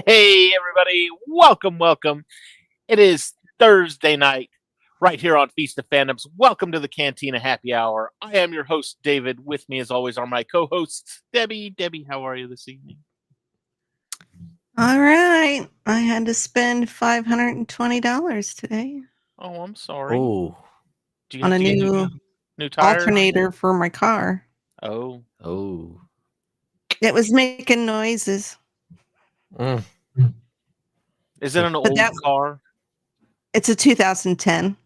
Hey, everybody. Welcome. It is Thursday night right here on Feast of Fandoms. Welcome to the Cantina Happy Hour. I am your host, David. With me, as always, are my co-hosts, Debbie. Debbie, how are you this evening? All right. I had to spend $520 today Oh, I'm sorry. Oh, Do you on have a to get new tires? alternator for my car. Oh, It was making noises. mm. is it an But old car? It's a 2010,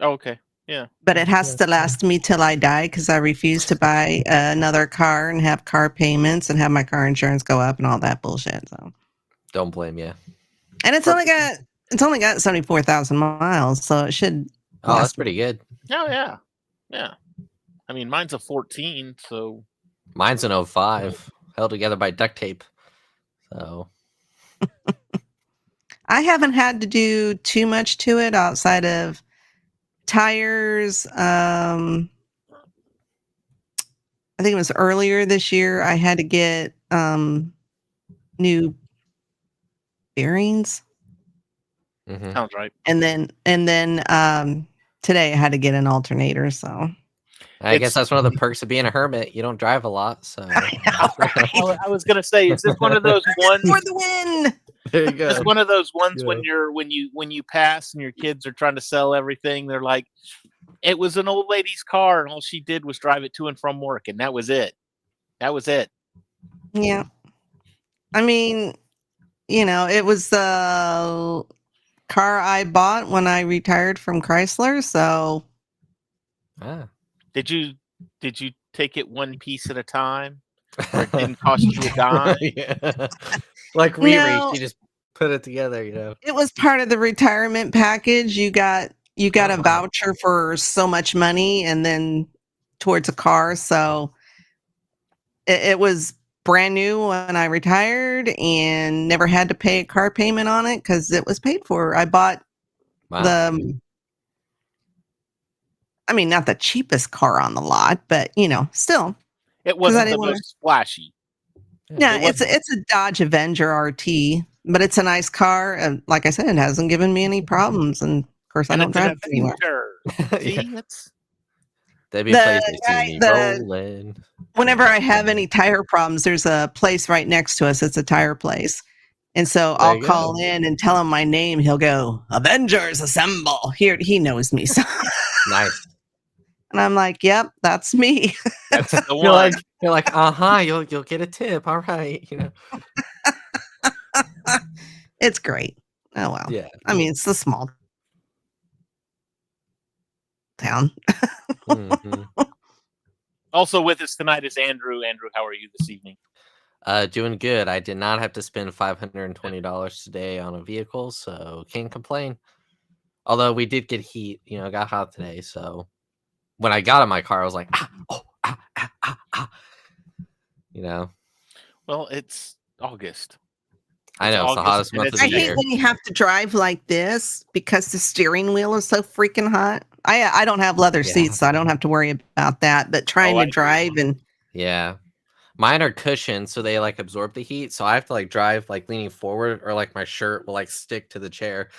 Oh, okay. Yeah. but it has to last me till I die because I refuse to buy another car and have car payments and have my car insurance go up and all that bullshit. So, Don't blame you. and it's only got 74,000 miles, so it should. Oh, that's pretty good. Oh, yeah. Yeah. I mean, mine's a 14, so. Mine's an 05, held together by duct tape. So I haven't had to do too much to it outside of tires. I think it was earlier this year. I had to get new bearings. Sounds right. And then today I had to get an alternator. So I guess that's one of the perks of being a hermit. You don't drive a lot, so I was gonna say, is this one of those ones for the win? there you go. It's one of those ones Yeah. when you pass and your kids are trying to sell everything. They're like, it was an old lady's car, and all she did was drive it to and from work, and that was it. That was it. Yeah. I mean, it was the car I bought when I retired from Chrysler. So Did you take it one piece at a time? Or it didn't cost you a dime? Yeah. Like Riri, No. she just put it together, It was part of the retirement package. You got a voucher for so much money and then towards a car. So it was brand new when I retired and never had to pay a car payment on it because it was paid for. I bought not the cheapest car on the lot, but still. It wasn't the most flashy. Yeah, it's a Dodge Avenger RT, but it's a nice car. And like I said, it hasn't given me any problems. And of course, I don't drive it anymore. See, Debbie plays to see me rolling. Whenever I have any tire problems, there's a place right next to us. It's a tire place. And so I'll call in and tell him my name. He'll go, Avengers Assemble. He knows me. So. Nice. And I'm like, yep, that's me. That's the one. You're like, you'll get a tip. All right. It's great. Oh, well. Yeah. I mean, it's a small town. Mm-hmm. Also with us tonight is Andrew. Andrew, how are you this evening? Doing good. I did not have to spend $520 today on a vehicle, so can't complain. Although we did get heat, it got hot today, so when I got in my car, I was like, Well, it's August. I know, it's the hottest month of the year. I hate when you have to drive like this because the steering wheel is so freaking hot. I don't have leather seats, so I don't have to worry about that. But trying to drive and mine are cushioned, so they like absorb the heat. So I have to like drive like leaning forward, or like my shirt will like stick to the chair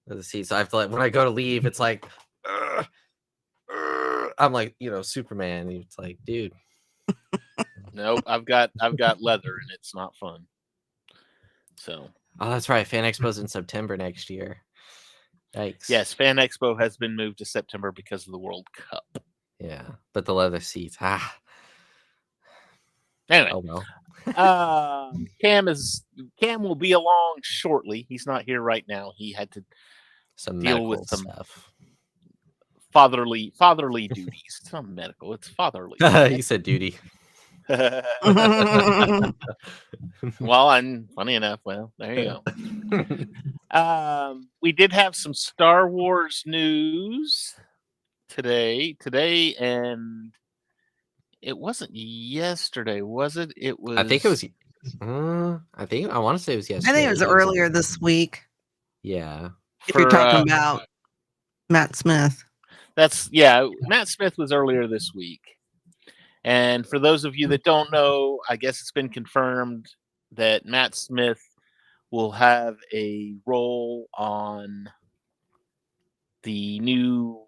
of the seat. So I have to like when I go to leave, it's like I'm like Superman. It's like, dude. Nope, I've got leather and it's not fun. So. Oh, that's right. Fan Expo's in September next year. Yikes. Yes, Fan Expo has been moved to September because of the World Cup. Yeah, but the leather seats. Anyway. Oh well. Cam will be along shortly. He's not here right now. He had to deal with some stuff. fatherly duties. It's not medical, it's fatherly. You said duty. Well, and funny enough, there you go. We did have some Star Wars news today, and it wasn't yesterday, was it? It was. I think it was. I want to say it was yesterday. I think it was earlier this week. Yeah. If you're talking about Matt Smith. Matt Smith was earlier this week. And for those of you that don't know, I guess it's been confirmed that Matt Smith will have a role on the new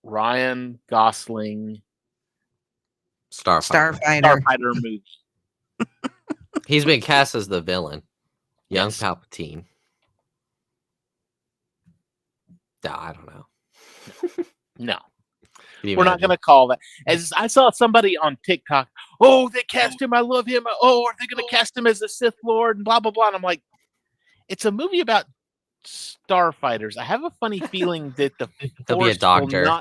Ryan Gosling Starfighter. Starfighter movie. He's been cast as the villain, young Yes. Palpatine. No, I don't know. No, Can you we're not imagine? going to call that. As I saw somebody on TikTok, oh, they cast him. I love him. Oh, are they going to cast him as the Sith Lord and blah blah blah? And I'm like, it's a movie about starfighters. I have a funny feeling that He'll be a doctor.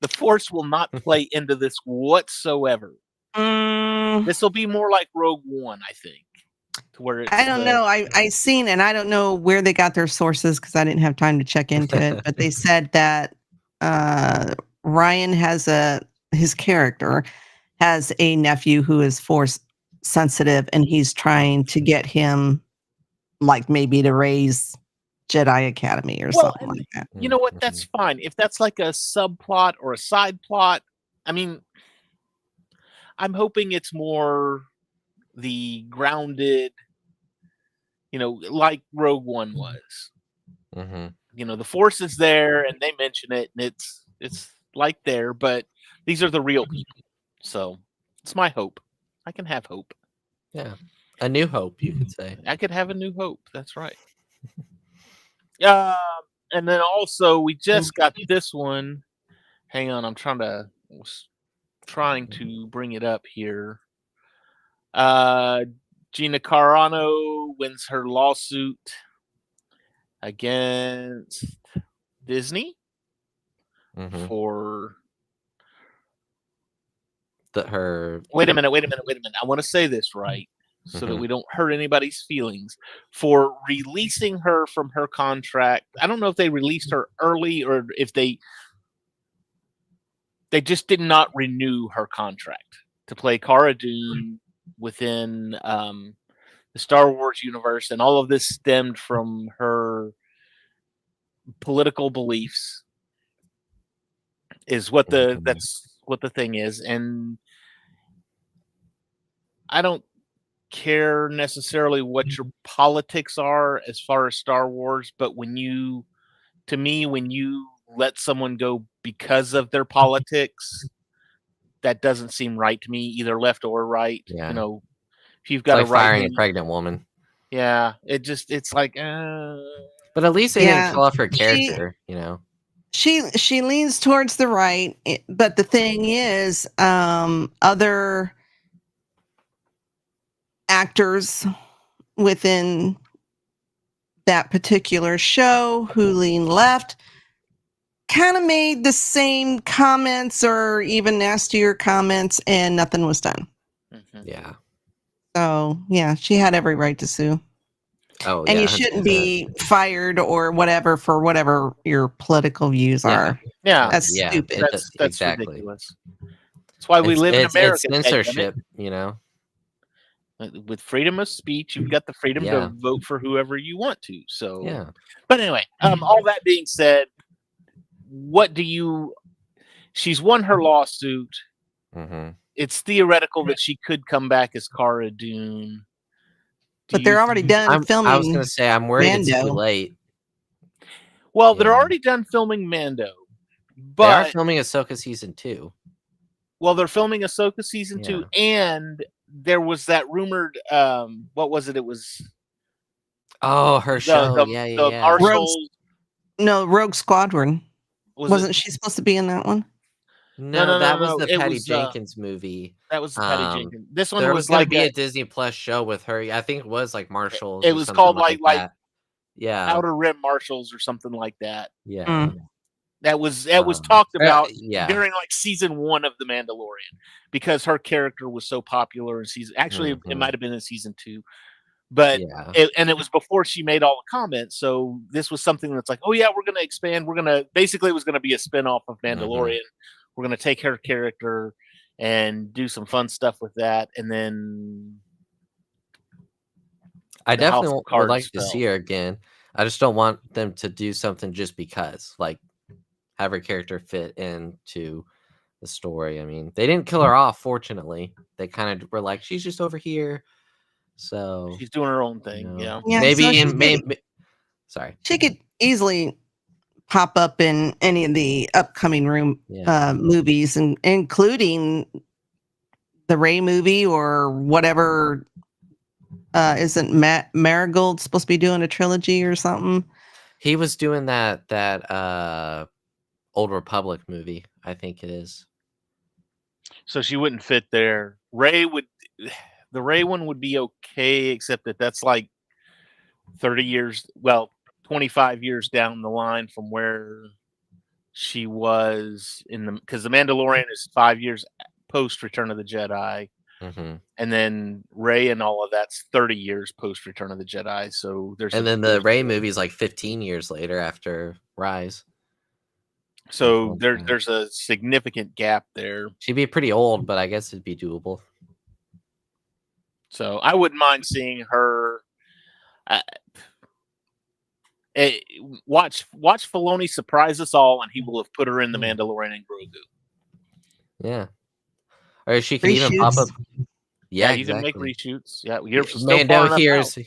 the Force will not play into this whatsoever. This will be more like Rogue One, I think. To where it's I don't know. I seen, and I don't know where they got their sources because I didn't have time to check into it. But they said that Ryan his character has a nephew who is Force sensitive, and he's trying to get him, like maybe to raise Jedi Academy or something like that. You know what? That's fine. If that's like a subplot or a side plot, I mean, I'm hoping it's more the grounded, like Rogue One was. The Force is there, and they mention it, and it's like there, but these are the real people. So it's my hope. I can have hope. Yeah, a new hope, you could say. I could have a new hope. That's right. And then also we just got this one. Hang on, I'm trying to bring it up here. Gina Carano wins her lawsuit against Disney for Wait a minute. I want to say this right so that we don't hurt anybody's feelings, for releasing her from her contract. I don't know if they released her early or if they just did not renew her contract to play Cara Dune within the Star Wars universe, and all of this stemmed from her political beliefs. Is what that's what the thing is, and I don't care necessarily what your politics are as far as Star Wars, but when you let someone go because of their politics, that doesn't seem right to me, either left or right. Yeah. If you've got like firing a pregnant woman. Yeah, it's like but at least they didn't kill off her character, She leans towards the right, but the thing is, other actors within that particular show who lean left kind of made the same comments or even nastier comments, and nothing was done. Yeah. So yeah, she had every right to sue. Oh, and yeah, you shouldn't 100%. be fired or whatever for whatever your political views are. Yeah, that's stupid. That's exactly ridiculous. That's why we live in America. It's censorship, With freedom of speech, you've got the freedom to vote for whoever you want to. So, yeah. But anyway, all that being said, she's won her lawsuit. It's theoretical that she could come back as Cara Dune. But they're already done filming. I was going to say, I'm worried it's too late. Well, they're already done filming Mando. But they are filming Ahsoka season 2. Well, they're filming Ahsoka season 2, and there was that rumored, what was it? It was her show. The Marshals. Rogue Squadron. Wasn't she supposed to be in that one? No, that was the Patty Jenkins movie. That was the Patty Jenkins. This one there was like a Disney Plus show with her. I think it was like Marshals. It was called like yeah, Outer Rim Marshals or something like that. Yeah. That was talked about during like season 1 of The Mandalorian, because her character was so popular in season. Actually, it might have been in season 2, but it was before she made all the comments. So this was something that's like, oh yeah, we're going to expand. We're going to basically, it was going to be a spinoff of Mandalorian. We're going to take her character and do some fun stuff with that, and then I definitely would like to see her again. I just don't want them to do something just because, like, have her character fit into the story. I mean, they didn't kill her off, fortunately. They kind of were like, she's just over here. So She's doing her own thing. Yeah. Yeah, maybe so in sorry. she could easily pop up in any of the upcoming movies, and including the Rey movie or whatever. Isn't Marigold supposed to be doing a trilogy or something? He was doing that Old Republic movie, I think it is. So she wouldn't fit there. The Rey one would be okay, except that's like 30 years, 25 years down the line from where she was because the Mandalorian is 5 years post Return of the Jedi. Mm-hmm. And then Rey and all of that's 30 years post Return of the Jedi. So then the Rey movie is like 15 years later after Rise. So there's a significant gap there. She'd be pretty old, but I guess it'd be doable. So I wouldn't mind seeing her. Watch Filoni surprise us all, and he will have put her in the Mandalorian and Grogu. Yeah, or she could even pop up. Yeah, you exactly. can make reshoots. Yeah,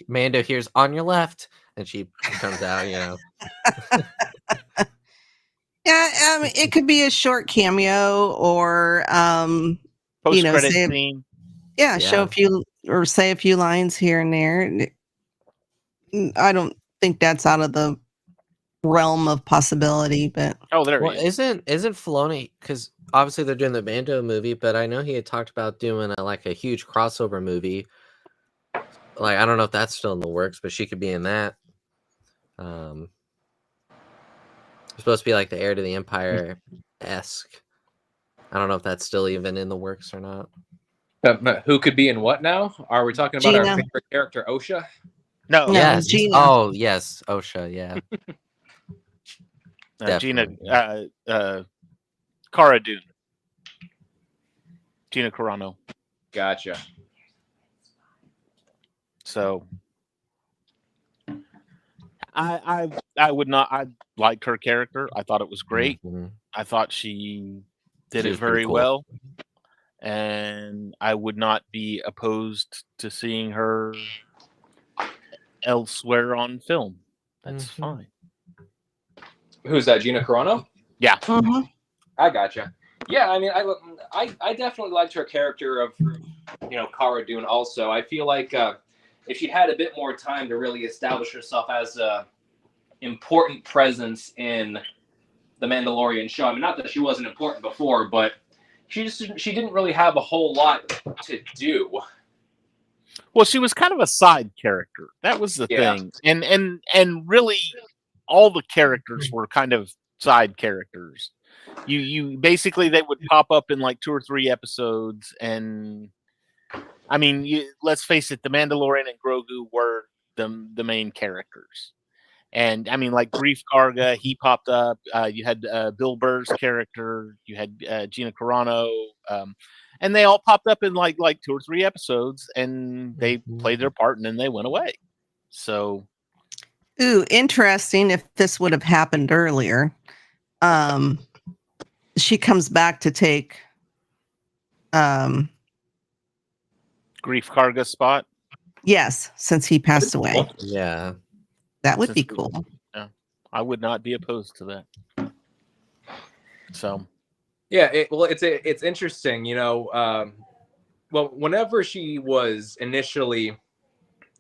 Mando hears on your left, and she comes out. Yeah, it could be a short cameo or post-credit scene. Yeah, show a few or say a few lines here and there. I don't think that's out of the realm of possibility, but isn't Filoni, because obviously they're doing the Mando movie, but I know he had talked about doing a huge crossover movie. Like, I don't know if that's still in the works, but she could be in that. It's supposed to be like the Heir to the Empire-esque. I don't know if that's still even in the works or not. Who could be in what now? Are we talking about our favorite character, Osha? No. Yes. Gina. Oh, yes. Osha, yeah. Gina, Cara Dune. Gina Carano. Gotcha. So I would not. I liked her character. I thought it was great. Mm-hmm. I thought she did it very well, and I would not be opposed to seeing her elsewhere on film. That's fine. Who's that? Gina Carano? Yeah. Mm-hmm. I gotcha. Yeah, I mean, I definitely liked her character of, Cara Dune also. I feel like if she had a bit more time to really establish herself as a important presence in the Mandalorian show. I mean, not that she wasn't important before, but she didn't really have a whole lot to do. Well, she was kind of a side character. That was the thing. And really all the characters were kind of side characters. You basically, they would pop up in like 2 or 3 episodes, and I mean, let's face it, the Mandalorian and Grogu were the main characters. And I mean, like Greef Karga, he popped up. You had Bill Burr's character. You had Gina Carano, and they all popped up in like 2 or 3 episodes, and they played their part, and then they went away. So, interesting. If this would have happened earlier, she comes back to take Greef Karga's spot. Yes, since he passed away. Yeah. That would be cool. Yeah, I would not be opposed to that. So, yeah, it's interesting, whenever she was initially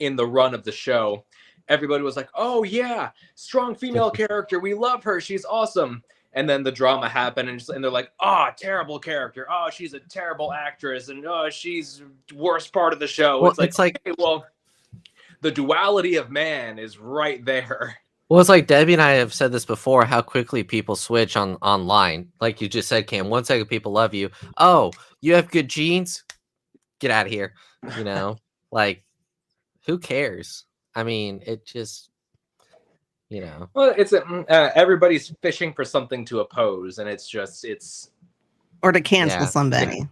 in the run of the show, everybody was like, "Oh yeah, strong female character, we love her, she's awesome." And then the drama happened, and they're like, "Oh, terrible character. Oh, she's a terrible actress, and oh, she's worst part of the show." Well, it's like okay, well, the duality of man is right there. Well, it's like Debbie and I have said this before, how quickly people switch online. Like you just said, Cam, 1 second people love you. Oh, you have good genes? Get out of here. Like, who cares? I mean, it just, Well, it's everybody's fishing for something to oppose, and it's or to cancel somebody.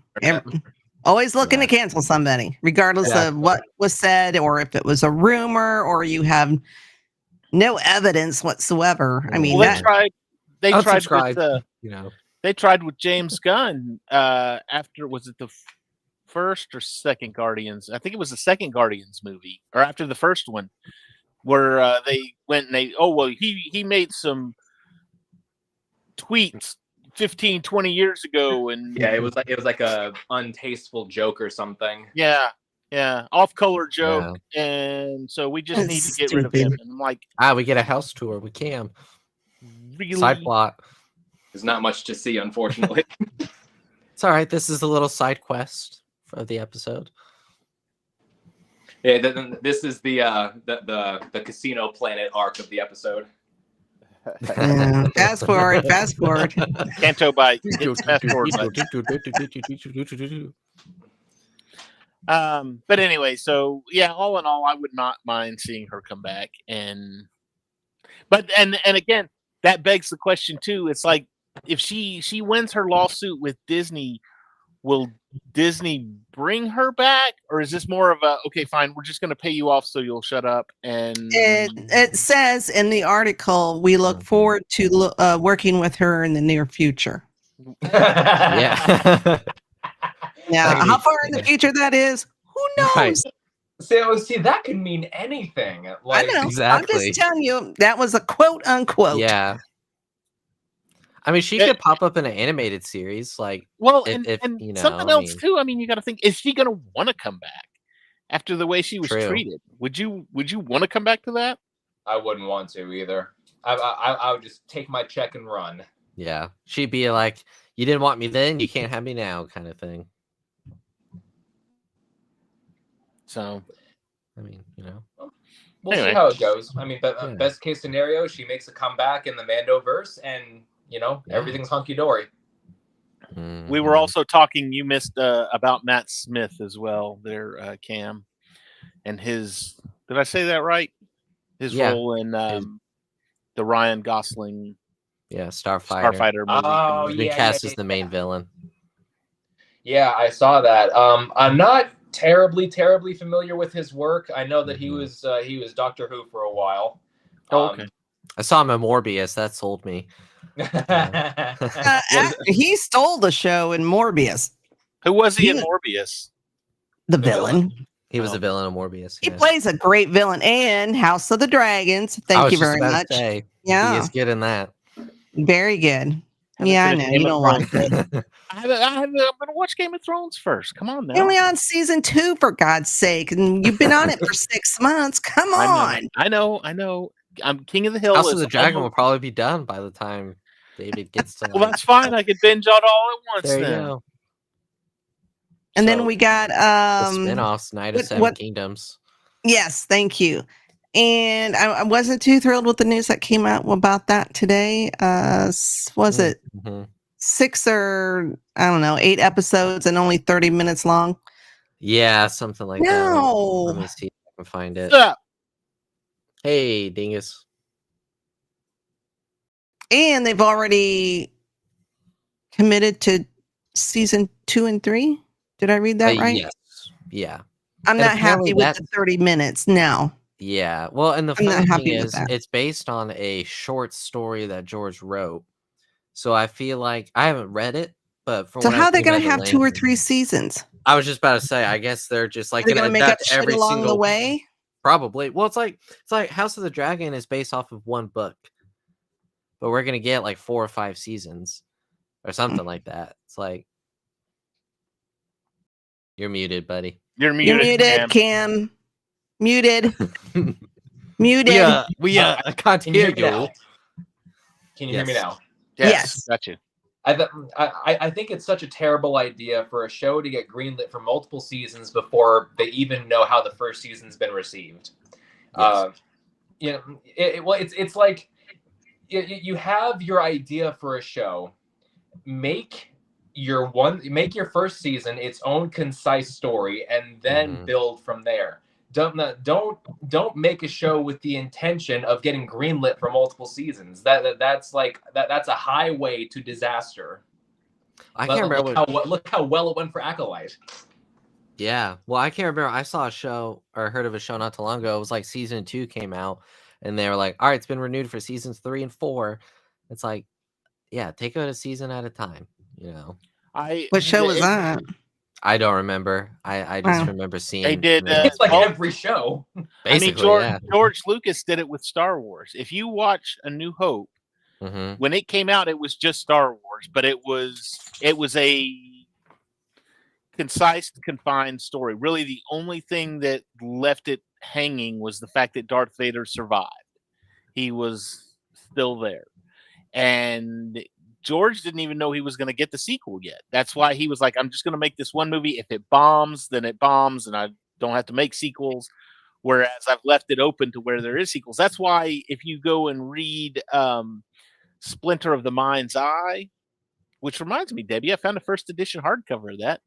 Always looking to cancel somebody, regardless of what was said, or if it was a rumor, or you have no evidence whatsoever. I mean, they tried with they they tried with James Gunn after, was it the first or second Guardians. I think it was the second Guardians movie, or after the first one, where they went and he made some tweets 15, 20 years ago, and Yeah, it was like a untasteful joke or something. yeah, off-color joke, and so we just need to get rid of him. And I'm like, we get a house tour with Cam. really? Side plot. There's not much to see, unfortunately. It's all right. This is a little side quest for the episode. Yeah, this is the Casino Planet arc of the episode. Fast forward. Canto Bite. Fast forward button. But anyway, so yeah, all in all, I would not mind seeing her come back. And again, that begs the question too. It's like, if she wins her lawsuit with Disney, will Disney bring her back, or is this more of a, okay, fine, we're just going to pay you off so you'll shut up? And It says in the article, we look forward to working with her in the near future. Yeah. Now, how far in the future that is, who knows? Right. See, that could mean anything. Like, I know. Exactly. I'm just telling you, that was a quote unquote. Yeah. I mean, she could pop up in an animated series, like, well, if and you know, something else too. I mean, you got to think: is she going to want to come back after the way she was True. treated? Would you want to come back to that? I wouldn't want to either. I would just take my check and run. Yeah, she'd be like, "You didn't want me then, you can't have me now," kind of thing. So, I mean, you know, We'll Anyway. see how it goes. I mean, Yeah. best case scenario, she makes a comeback in the Mandoverse, and Yeah. everything's hunky dory. we were also talking. You missed about Matt Smith as well, there, Cam, and his. Did I say that right? His Yeah. role in the Ryan Gosling Starfighter. movie. Oh, He's been yeah, cast yeah, as the main villain. Yeah, I saw that. I'm not terribly familiar with his work. I know that he was Doctor Who for a while. Okay. I saw him in Morbius. That sold me. He stole the show in Morbius, Who was he in Yeah. Morbius? the villain. He was a villain in Morbius. He yeah. plays a great villain in House of the Dragons. I Thank was you just very about much. to say, he Yeah, is good in that. very good. Haven't Yeah, I finished know. Game You of don't like Thrones it. yet. I'm gonna watch Game of Thrones first. Come on now. You're only on season 2, for God's sake, and you've been on it for 6 months. Come on. I know. I'm King of the Hill. House is of the Dragon will almost- probably be done by the time David gets to. Well, that's fine. I could binge on all at once. there you then. go. And then So- we got The spin-offs, Night of what- Seven what- Kingdoms. yes, thank you. And I wasn't too thrilled with the news that came out about that today. Was it Mhm. 6 or I don't know, 8 episodes and only 30 minutes long? Yeah, something like that. No. Let me see if I can find it. Stop. Hey, dingus. And they've already committed to season 2 and 3. Did I read that right? Yes. Yeah. I'm And not apparently happy with that's- the 30 minutes now. Yeah. Well, and the I'm not funny thing happy with is, that. it's based on a short story that George wrote. So I feel like I haven't read it, but from So what how are I've they seen going by to the have 2 or link- 3 seasons? I was just about to say, I guess they're just like Are they going to make up adapt shit every along single the way? Probably. Well, it's like House of the Dragon is based off of one book, but we're gonna get like 4 or 5 seasons or something like that. It's like you're muted, buddy. You're You're muted. muted, Cam. Muted. Muted. we can't Can you hear hear me now? you. Can you hear me Yes. now? Yes. Got you. I think it's such a terrible idea for a show to get greenlit for multiple seasons before they even know how the first season's been received. Yes. It's like you have your idea for a show, make your first season its own concise story, and then Mhm. build from there. Don't make a show with the intention of getting greenlit for multiple seasons. That's a highway to disaster. I can't remember Look how well it went for Acolyte. Yeah. Well, I can't remember. I saw a show or heard of a show not too long ago. It was like season 2 came out and they were like, all right, it's been renewed for seasons 3 and 4. It's like, yeah, take it a season at a time, you know. What show was that? I don't remember. I just remember seeing. They did. It's like well, every show. basically, George Lucas did it with Star Wars. If you watch A New Hope, hmm when it came out, it was just Star Wars, but it was a concise, confined story. Really, the only thing that left it hanging was the fact that Darth Vader survived. He was still there, and George didn't even know he was going to get the sequel yet. That's why he was like, I'm just going to make this one movie. If it bombs, then it bombs, and I don't have to make sequels. Whereas I've left it open to where there is sequels. That's why if you go and read Splinter of the Mind's Eye, which reminds me, Debbie, I found a first edition hardcover of that.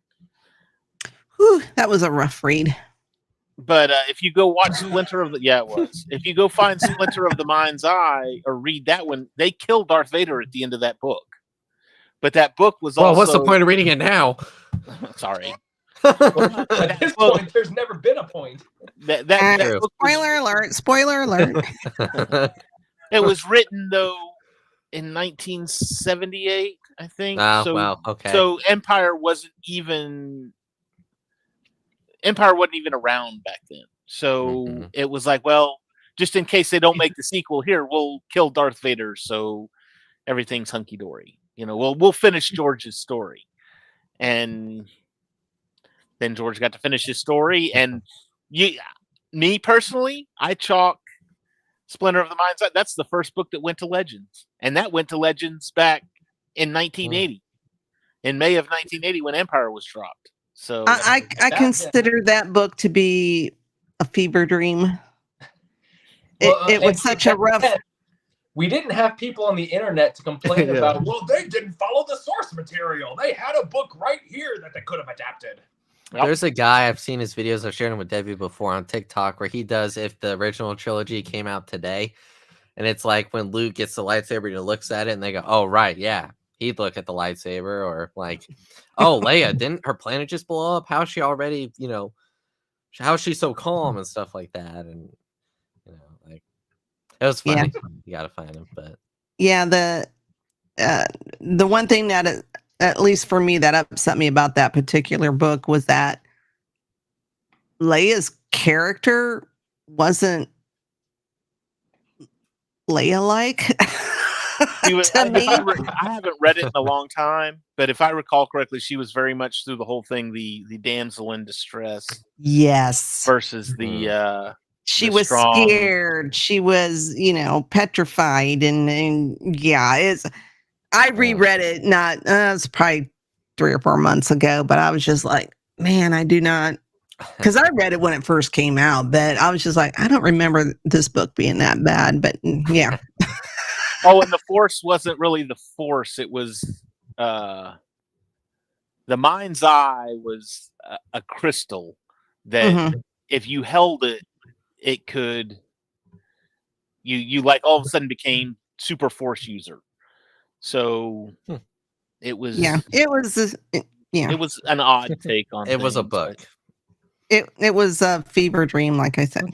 Whew, that was a rough read. But if you go watch Splinter of the it was. If you go find Splinter of the Mind's Eye or read that one, they kill Darth Vader at the end of that book. But that book was also. Well, what's the point of reading it now? Sorry. At this point, there's never been a point. That book spoiler alert! Spoiler alert! It was written though in 1978, I think. Wow, okay. So Empire wasn't even around back then. So it was like, well, just in case they don't make the sequel here, we'll kill Darth Vader, so everything's hunky dory. We'll finish George's story, and then George got to finish his story. And me personally, I chalk Splinter of the Mind's Eye. That's the first book that went to Legends, and that went to Legends back in 1980, in May of 1980 when Empire was dropped. So I consider that book to be a fever dream. It was such a rough. We didn't have people on the internet to complain about, well, they didn't follow the source material. They had a book right here that they could have adapted. There's a guy, I've seen his videos, I've shared them with Debbie before on TikTok, where he does if the original trilogy came out today. And it's like when Luke gets the lightsaber, he looks at it and they go, oh, right, yeah. He'd look at the lightsaber, or like, oh, Leia, didn't her planet just blow up? How's she already, how's she so calm and stuff like that? And, like, it was funny. Yeah. You got to find him, but. Yeah, the one thing that, at least for me, that upset me about that particular book was that Leia's character wasn't Leia-like. I haven't read it in a long time, but if I recall correctly, she was very much through the whole thing, the damsel in distress. Yes. Versus the she was strong. Scared. She was, petrified, and yeah, I reread it. It's probably 3 or 4 months ago, but I was just like, man, I do not, because I read it when it first came out, but I was just like, I don't remember this book being that bad. But yeah. Oh, and the Force wasn't really the Force. It was the Mind's Eye was a crystal that if you held it, it could you like all of a sudden became super Force user. So it was it was an odd take on it. Was a book. It was a fever dream, like I said.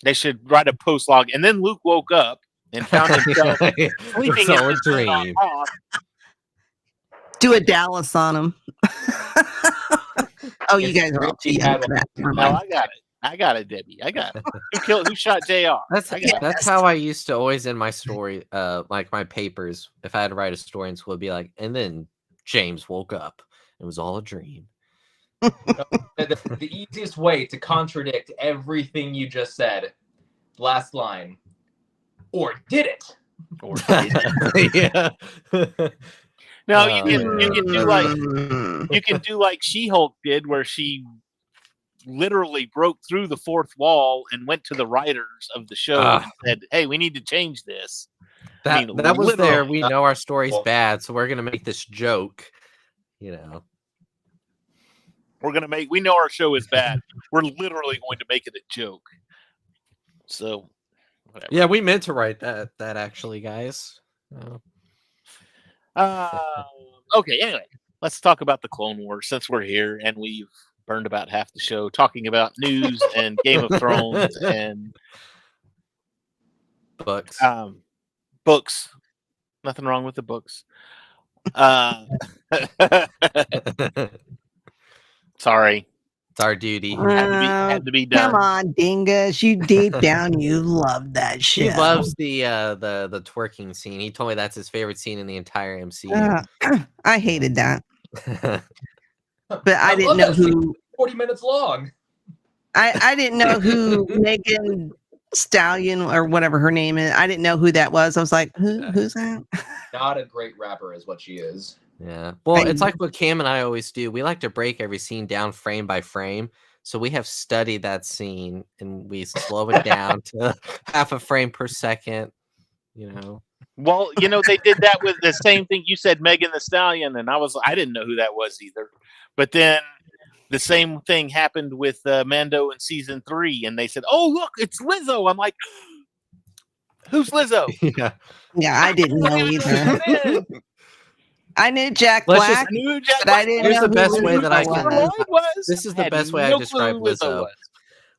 They should write a post log, and then Luke woke up and found himself sleeping in a dream. Do a Dallas on him. Oh, you guys are all too young for that. No, I got it, Debbie. I got it. Who shot JR? That's how I used to always end my story, like my papers. If I had to write a story in school, it'd be like, and then James woke up. It was all a dream. The easiest way to contradict everything you just said, last line, or did it? Or did it? Yeah. No, you can do like She-Hulk did, where she literally broke through the fourth wall and went to the writers of the show and said, "Hey, we need to change this." That was there. We know our story's bad, so we're gonna make this joke. We know our show is bad. We're literally going to make it a joke. So, whatever. Yeah, we meant to write that actually, guys. Okay, anyway, let's talk about the Clone Wars since we're here and we've burned about half the show talking about news and Game of Thrones and books. Books. Nothing wrong with the books. Uh, sorry, It's our duty. had to be done. Come on, Dingus. You deep down, you love that show. He loves the twerking scene. He told me that's his favorite scene in the entire MCU. I hated that, but I love didn't know that scene. who. 40 minutes long. I didn't know who Megan Stallion or whatever her name is. I didn't know who that was. I was like, who's that? Not a great rapper is what she is. Yeah. Well, it's like what Cam and I always do. We like to break every scene down frame by frame. So we have studied that scene and we slow it down to half a frame per second, you know. Well, they did that with the same thing. You said Megan the Stallion, and I didn't know who that was either. But then the same thing happened with Mando in season 3, and they said, "Oh, look, it's Lizzo." I'm like, "Who's Lizzo?" Yeah, I didn't know either. I knew Jack Let's Black, just- but I didn't Here's know the best who way that I Lizzo can- was. This is the Had best way no I describe clue who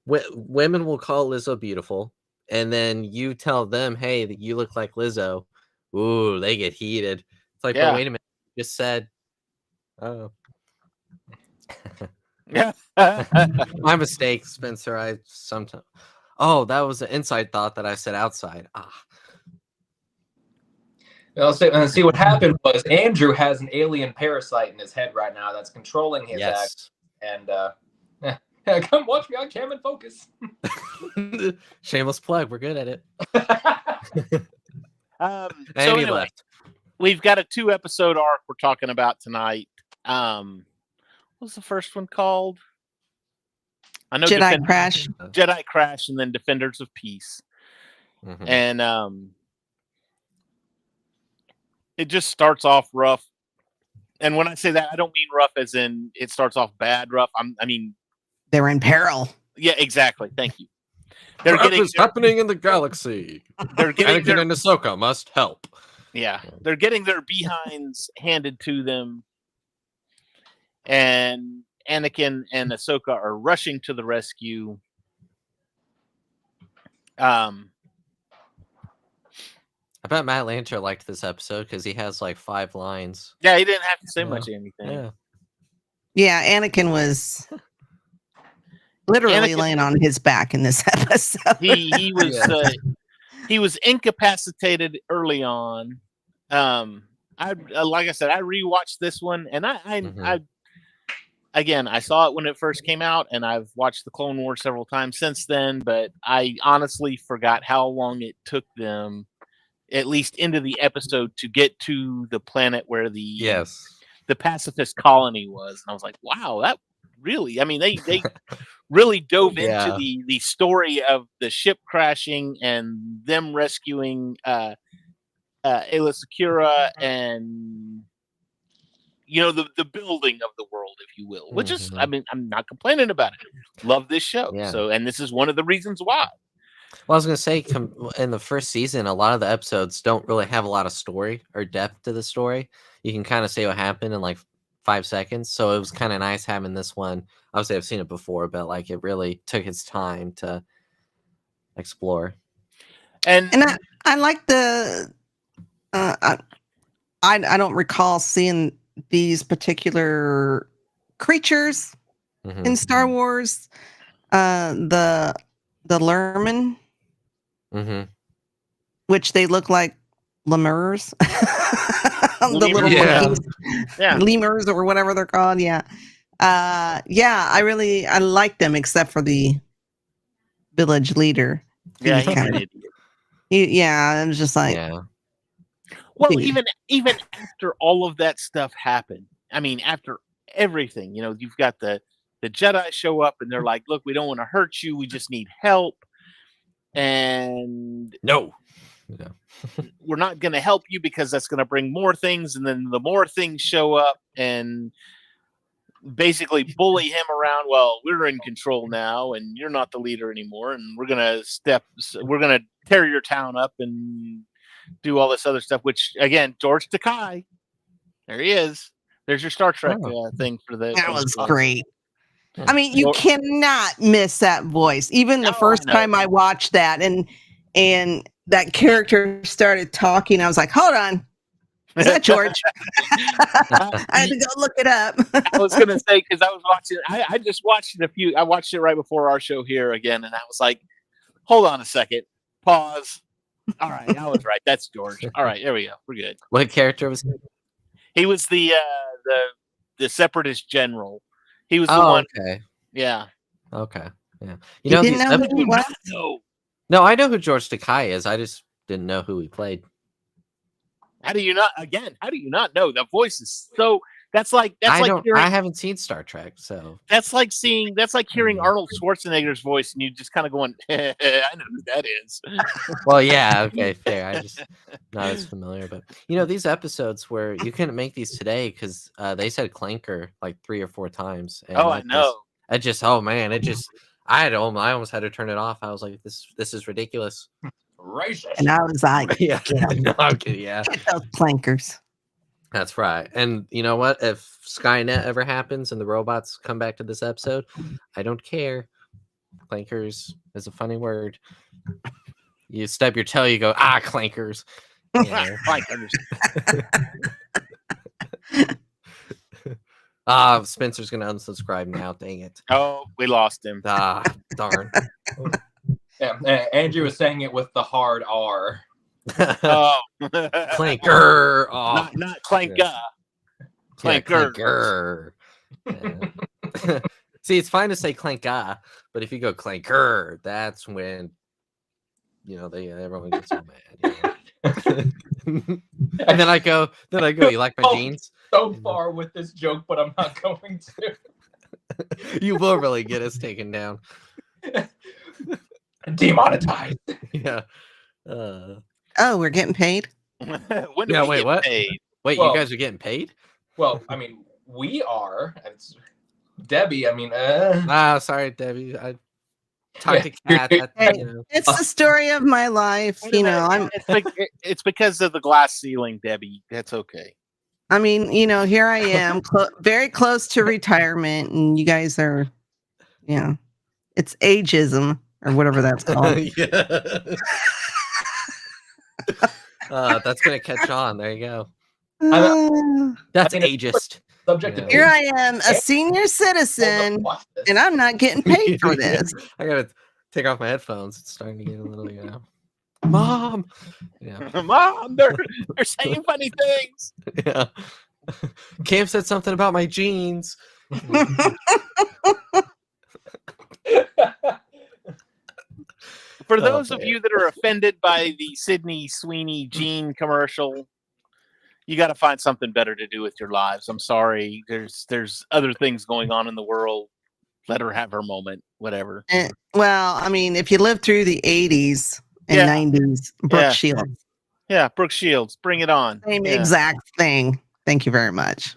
Lizzo. Women will call Lizzo beautiful, and then you tell them, "Hey, that you look like Lizzo." Ooh, they get heated. It's like, Yeah. but wait a minute, you just said, "Oh, Yeah. my mistake, Spencer." I sometimes. Oh, that was an inside thought that I said outside. Well, see what happened was Andrew has an alien parasite in his head right now that's controlling his act. And come watch me on Cam and Focus. Shameless plug. We're good at it. So And he anyway, left. we've got a 2-episode arc we're talking about tonight. What's the first one called? I know Jedi Crash. Jedi Crash, and then Defenders of Peace. Mhm. And it just starts off rough. And when I say that, I don't mean rough as in it starts off bad rough. I mean, They're in peril. yeah, exactly. Thank you. What is happening in the galaxy? They're getting Anakin and Ahsoka must help. Yeah, they're getting their behinds handed to them, and Anakin and Ahsoka are rushing to the rescue. I bet Matt Lanter liked this episode because he has like 5 lines. Yeah, he didn't have to say Yeah. much anything. Yeah, Anakin was literally laying on his back in this episode. He was he was incapacitated early on. Like I said, I rewatched this one, and I again, I saw it when it first came out, and I've watched the Clone Wars several times since then. But I honestly forgot how long it took them, at least into the episode, to get to the planet where the pacifist colony was. And I was like, wow, that really, I mean, they really dove into the story of the ship crashing and them rescuing Aayla Secura and the building of the world, if you will, which is, I mean, I'm not complaining about it. Love this show. Yeah. So, and this is one of the reasons why. Well, I was going to say, in the first season, a lot of the episodes don't really have a lot of story or depth to the story. You can kind of say what happened in like 5 seconds. So it was kind of nice having this one. Obviously, I've seen it before, but like it really took its time to explore. And I like the. I don't recall seeing these particular creatures in Star Wars. The Lurmen, which they look like lemurs, the little monkeys, lemurs or whatever they're called. I like them, except for the village leader. Yeah, he's an idiot. I was just like, well, even after all of that stuff happened, I mean, after everything, you've got the Jedi show up and they're like, look, we don't want to hurt you. We just need help. And we're not going to help you because that's going to bring more things. And then the more things show up and basically bully him around. Well, we're in control now and you're not the leader anymore. And we're going to tear your town up and do all this other stuff, which again, George Takei, there he is. There's your Star Trek thing for the. That was great. I mean, you cannot miss that voice. Even the first time I watched that and that character started talking, I was like, hold on. Is that George? I I had to go look it up. was gonna say because I was watching. I just watched it I watched it right before our show here again, and I was like, "Hold on a second, pause." All right, I was right. That's George. All right, there we go. We're good. What character was he? He was the separatist general. He was the Oh, one. okay. Yeah. Okay. Yeah. You didn't know who he was? No. No, I know who George Takei is. I just didn't know who he played. How do you not? Again, how do you not know? The voice is so. That's like hearing, I haven't seen Star Trek, so that's like hearing Arnold Schwarzenegger's voice, and you just kind of going, "I know who that is." well, yeah, okay, fair. I just not as familiar, but these episodes where you couldn't make these today because they said clanker like 3 or 4 times. And Oh, I know. Oh man, I almost had to turn it off. I was like, this is ridiculous. Racist. And I was like, Yeah, no, I'm kidding. Yeah, get those clankers. that's right. And you know what? If Skynet ever happens and the robots come back to this episode, I don't care. Clankers is a funny word. You stub your toe, you go, clankers. Clankers. Spencer's gonna unsubscribe now. Dang it. Oh, we lost him. Darn. Yeah, Andrew was saying it with the hard R. Oh, Clanker. Oh, not clanka. yeah. Clanker. Yeah. See, it's fine to say clanka, but if you go clanker, that's when everyone gets so mad. And then I go, you like my jeans? So far with this joke, but I'm not going to. You will really get us taken down. Demonetized. Yeah. Oh, we're getting paid? When do we wait, get what? paid? Wait, Well- you guys are getting paid? Well, I mean, we are. It's Debbie, I mean, Sorry, Debbie. I talked to Kat. Hey, it's the story of my life. It's because of the glass ceiling, Debbie. That's okay. I mean, here I am, very close to retirement, and you guys are, it's ageism or whatever that's called. Yeah. That's gonna catch on. There you go. That's ageist. subject to Here I am, a senior citizen, and I'm not getting paid for this. I gotta take off my headphones. It's starting to get a little, Mom. Yeah. Mom, they're saying funny things. Yeah. Cam said something about my jeans. For those of you that are offended by the Sydney Sweeney jean commercial, you got to find something better to do with your lives. I'm sorry. There's other things going on in the world. Let her have her moment. Whatever. Well, I mean, if you lived through the 80s and 90s, Brooke Shields. Yeah, Brooke Shields. Bring it on. Same exact thing. Thank you very much.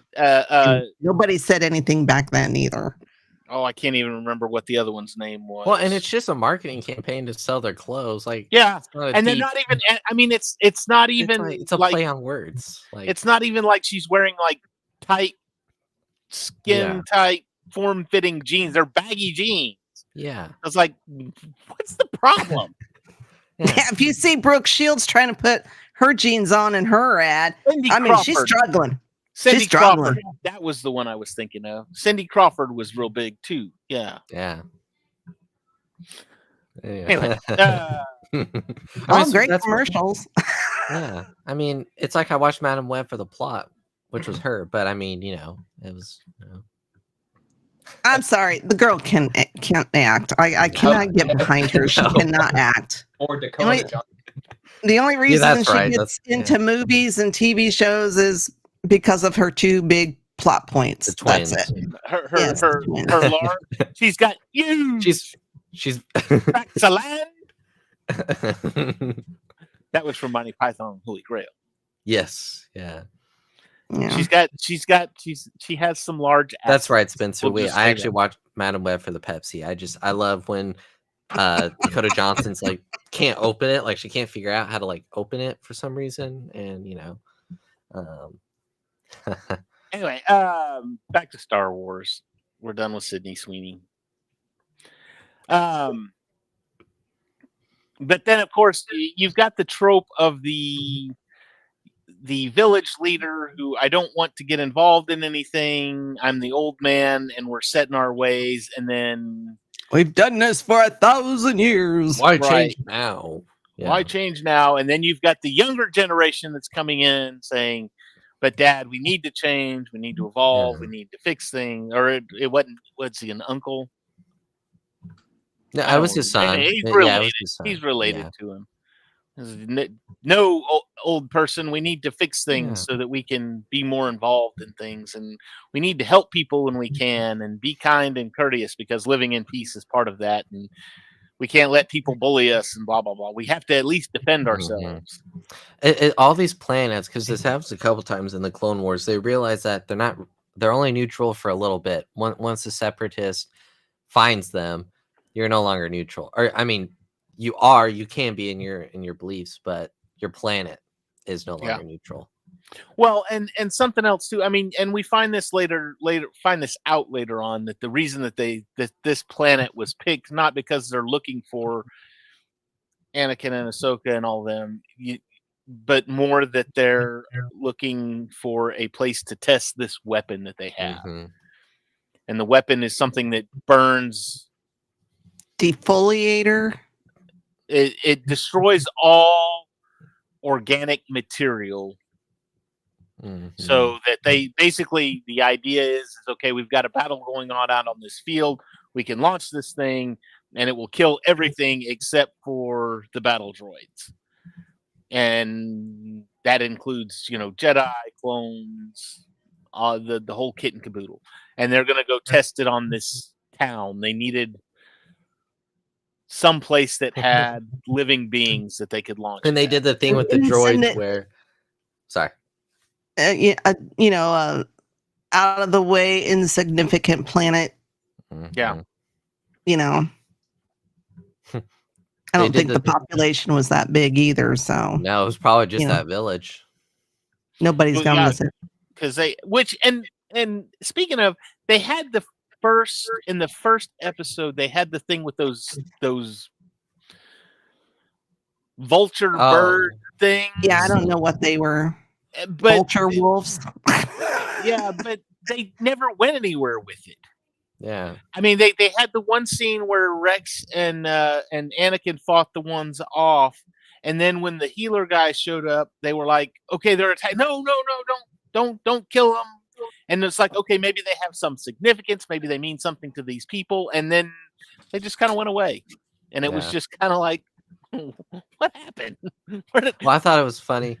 Nobody said anything back then either. Oh, I can't even remember what the other one's name was. Well, and it's just a marketing campaign to sell their clothes. Like, yeah, and they're not even. I mean, it's not even. It's a play on words. Like, it's not even like she's wearing like tight, skin tight, form fitting jeans. They're baggy jeans. Yeah, I was like, what's the problem? Yeah, if you see Brooke Shields trying to put her jeans on in her ad, she's struggling. Cindy Crawford. That was the one I was thinking of. Cindy Crawford was real big too. Yeah. Yeah. Anyway, great commercials. Yeah. I mean, it's like I watched Madam Web for the plot, which was her, but I mean, it was. I'm sorry, the girl can't act. I cannot get behind her. She cannot act. Or Dakota Johnson. The only reason she gets into movies and TV shows is because of her 2 big plot points. That's it. Her Laura, she's got you. She's tracts of land. That was from Monty Python Holy Grail. Yes. Yeah. She has some large assets. That's right, Spencer. I actually watched Madam Web for the Pepsi. I love when Dakota Johnson's like can't open it, like she can't figure out how to like open it for some reason, and Anyway, back to Star Wars. We're done with Sydney Sweeney. But then, of course, you've got the trope of the the village leader who I don't want to get involved in anything. I'm the old man and we're set in our ways. And then We've done this for 1,000 years. Why Right. change now? Yeah. Why change now? And then you've got the younger generation that's coming in saying, but Dad, we need to change. We need to evolve. Yeah. We need to fix things. Or it wasn't, what's he, an uncle? No, I I don't was his remember. son. He's Yeah, related. it was his son. He's related Yeah. to him. No old person. We need to fix things so that we can be more involved in things, and we need to help people when we can, and be kind and courteous because living in peace is part of that. And we can't let people bully us and blah blah blah. We have to at least defend ourselves. All these planets, because this happens a couple times in the Clone Wars, they realize that they're only neutral for a little bit. Once the Separatist finds them, you're no longer neutral. Or I mean, you can be in your beliefs, but your planet is no longer neutral. Well, and something else too. I mean, and we find this out later on, that the reason that this planet was picked, not because they're looking for Anakin and Ahsoka and all them, but more that they're looking for a place to test this weapon that they have. And the weapon is something that burns. Defoliator. It destroys all organic material. So that they basically, the idea is okay, we've got a battle going on out on this field. We can launch this thing and it will kill everything except for the battle droids. And that includes, Jedi, clones, the whole kit and caboodle. And they're going to go test it on this town. They needed some place that had living beings that they could launch. And they did the thing with the droids where, sorry. Out of the way, insignificant planet. Yeah. I don't think the population was that big either. So no, it was probably just that village. Nobody's going to visit. Because and speaking of, they had in the first episode, they had the thing with those vulture bird things. Yeah, I don't know what they were. But, vulture wolves. Yeah, but they never went anywhere with it. Yeah. I mean, they had the one scene where Rex and Anakin fought the ones off, and then when the healer guys showed up, they were like, "Okay, they're attacking. No, don't kill them." And it's like, okay, maybe they have some significance, maybe they mean something to these people, and then they just kind of went away, and it was just kind of like, what happened? Well, I thought it was funny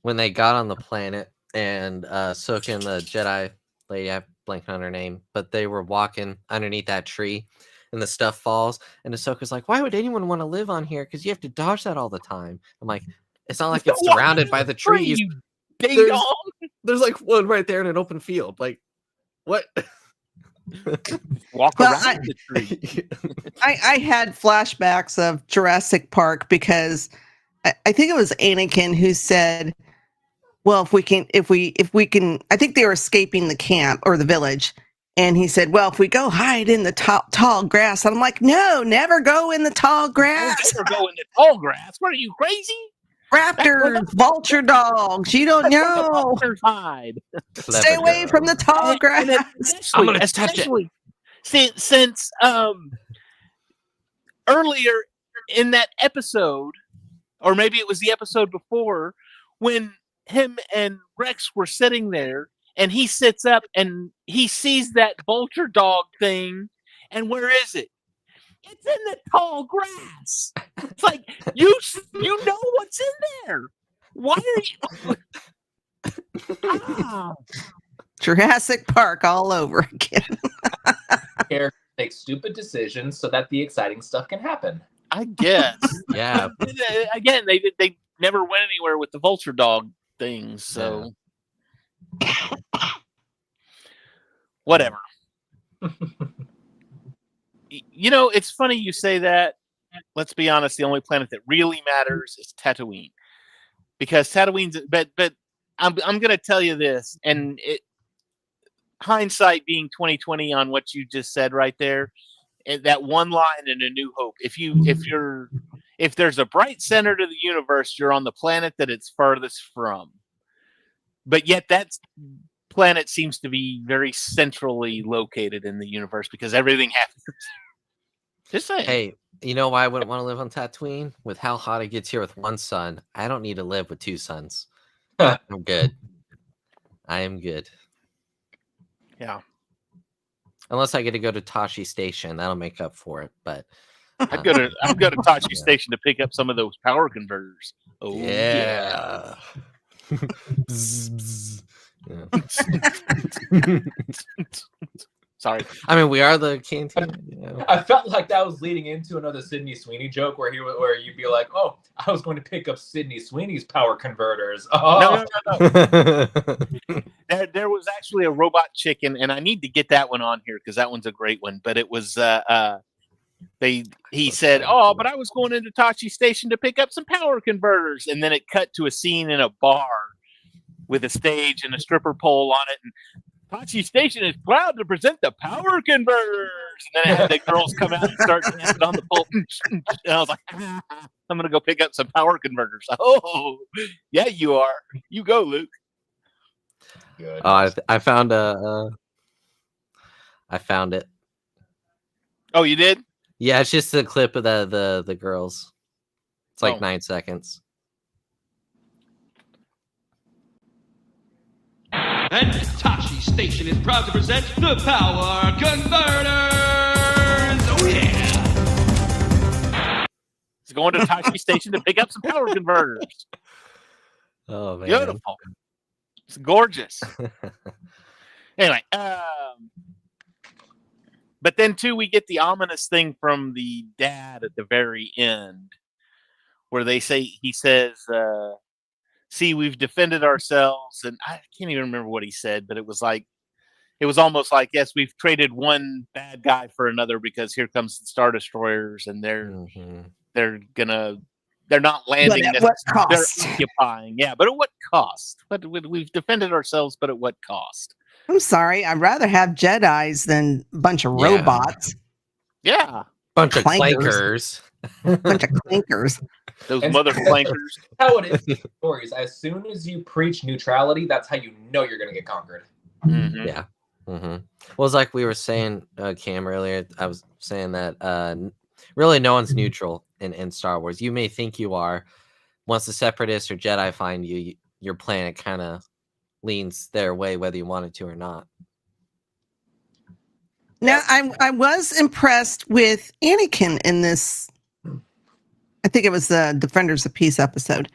when they got on the planet and Ahsoka and the Jedi lady, I blanked on her name, but they were walking underneath that tree and the stuff falls, and Ahsoka's like, why would anyone want to live on here? Because you have to dodge that all the time. I'm like, it's not like it's surrounded by the trees. There's like one right there in an open field. Like, what? Walk around the tree. I had flashbacks of Jurassic Park because I think it was Anakin who said, well, if we can, I think they were escaping the camp or the village. And he said, well, if we go hide in the tall grass. And I'm like, no, never go in the tall grass. Never go in the tall grass. What are you, crazy? Raptors, vulture dogs. You don't know. Hide. Stay away from the tall grass. I'm going to touch it. Since earlier in that episode, or maybe it was the episode before, when him and Rex were sitting there, and he sits up and he sees that vulture dog thing, and where is it? It's in the tall grass. It's like, you know what's in there. Why are you? Jurassic Park all over again. Characters make stupid decisions so that the exciting stuff can happen. I guess. Yeah. Again, they never went anywhere with the vulture dog things, so whatever. It's funny you say that. Let's be honest, the only planet that really matters is Tatooine. Because Tatooine's but I'm going to tell you this, and hindsight being 2020 on what you just said right there, that one line in A New Hope. If there's a bright center to the universe, you're on the planet that it's furthest from. but yet that planet seems to be very centrally located in the universe because everything happens. Just saying. Hey, you know why I wouldn't want to live on Tatooine? With how hot it gets here with one sun, I don't need to live with two suns. I'm good. I am good. Yeah. Unless I get to go to Tashi Station, that'll make up for it. But I'd go to Tachi Station to pick up some of those power converters. Oh yeah. Bzz, bzz. Sorry. I mean, we are the canteen. You know. I felt like that was leading into another Sydney Sweeney joke where you'd be like, "Oh, I was going to pick up Sydney Sweeney's power converters." Oh. No. There was actually a robot chicken, and I need to get that one on here because that one's a great one. But it was he said, "Oh, but I was going into Tachi Station to pick up some power converters," and then it cut to a scene in a bar with a stage and a stripper pole on it, and Tachi Station is proud to present the power converters. And then it had the girls come out and start dancing on the pole. And I was like, I'm going to go pick up some power converters. Oh, yeah, you are. You go, Luke. Good. I found I found it. Oh, you did? Yeah, it's just a clip of the girls. It's like 9 seconds. And Tashi Station is proud to present the Power Converters! Oh, yeah! He's going to Tachi Station to pick up some power converters. Oh, man. Beautiful. It's gorgeous. Anyway, but then, too, we get the ominous thing from the dad at the very end where he says, see, we've defended ourselves, and I can't even remember what he said, but it was almost like, yes, we've traded one bad guy for another because here comes the Star Destroyers, and they're not landing. But at what cost? They're occupying, yeah, but at what cost? But we've defended ourselves, but at what cost? I'm sorry. I'd rather have Jedis than a bunch of robots. Yeah, bunch of clankers. Bunch of clankers. Those mother clankers. How it is in stories. As soon as you preach neutrality, that's how you know you're going to get conquered. Mm-hmm. Yeah. Mm-hmm. Well, it's like we were saying, Cam, earlier. I was saying that really no one's neutral in Star Wars. You may think you are. Once the Separatists or Jedi find you, your planet kind of leans their way, whether you want it to or not. Now, I was impressed with Anakin in this. I think it was the Defenders of Peace episode.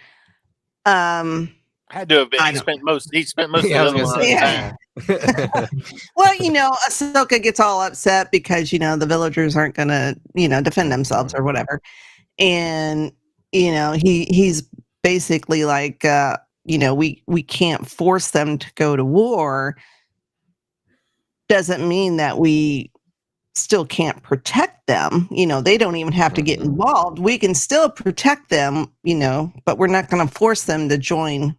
Had to have been. He spent most of the time. Well, Ahsoka gets all upset because, the villagers aren't going to, defend themselves or whatever. And, he's basically like, we can't force them to go to war. Doesn't mean that we still can't protect them. They don't even have to get involved. We can still protect them, but we're not going to force them to join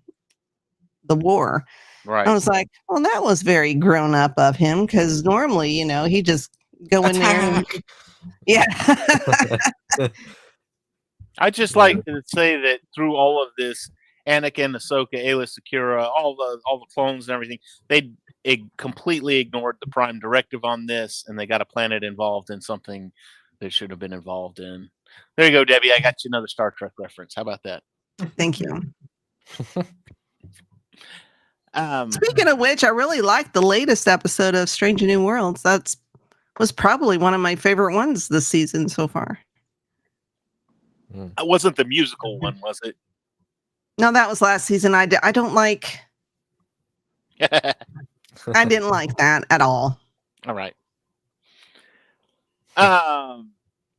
the war. Right. I was like, well, that was very grown up of him because normally, he just go in there. And, yeah. I just like to say that through all of this, Anakin, Ahsoka, Aayla, Secura, all the clones and everything, they completely ignored the Prime Directive on this, and they got a planet involved in something they should have been involved in. There you go, Debbie. I got you another Star Trek reference. How about that? Thank you. Speaking of which, I really liked the latest episode of Strange New Worlds. That was probably one of my favorite ones this season so far. It wasn't the musical one, was it? No, that was last season. I don't like. I didn't like that at all. All right.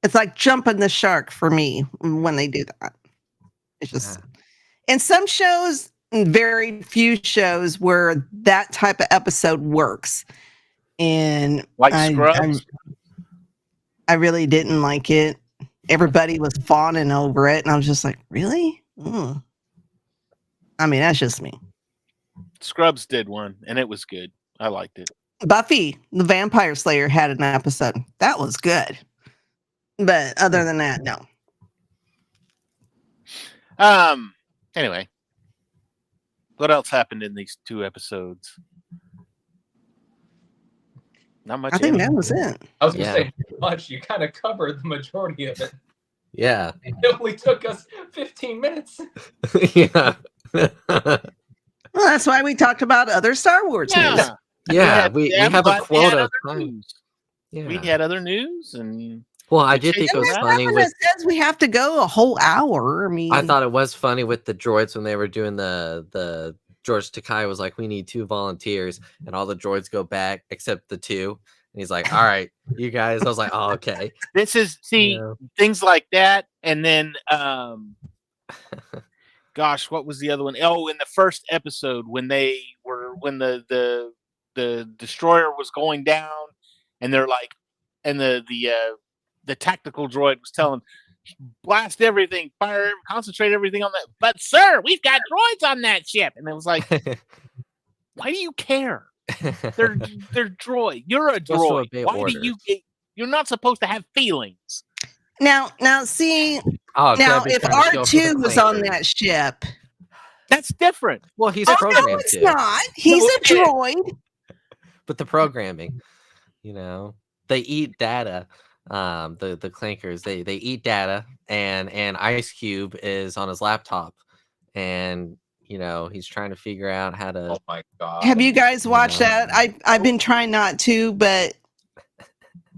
It's like jumping the shark for me when they do that. It's just in some shows, very few shows where that type of episode works. And like Scrubs? I really didn't like it. Everybody was fawning over it, and I was just like, really? I mean, that's just me. Scrubs did one, and it was good. I liked it. Buffy, the Vampire Slayer, had an episode. That was good. But other than that, no. Anyway. What else happened in these 2 episodes? Not much. I think else. that was it. I was gonna Yeah. say not much. You kind of covered the majority of it. Yeah. It only took us 15 minutes. Yeah. Well, that's why we talked about other Star Wars news. Yeah. we I'm have a glad we had quota of other time. news. Yeah. We had other news, and Well, I Good did think shape it was of that. funny Nothing with. that says we have to go a whole hour. I mean, I thought it was funny with the droids when they were doing the George Takai was like, we need 2 volunteers, and all the droids go back except the 2. And he's like, all right, you guys. I was like, oh, okay. this is Yeah. things like that, and then gosh, what was the other one? Oh, in the first episode when the destroyer was going down, and they're like, and the tactical droid was telling, blast everything, fire, concentrate everything on that. But sir, we've got droids on that ship, and it was like, why do you care? They're droid. You're a Supposed to droid. obey Why do orders. you're not supposed to have feelings? now see, Oh, now Deb is if trying to go for the R2 was on clankers. that ship, That's different. Well, he's oh, no, programmed it's to. not. He's No, a it is. droid. But the programming, they eat data. The clankers, they eat data, and Ice Cube is on his laptop, and he's trying to figure out how to. Oh my god! Have you guys watched Yeah. that? I've been trying not to, but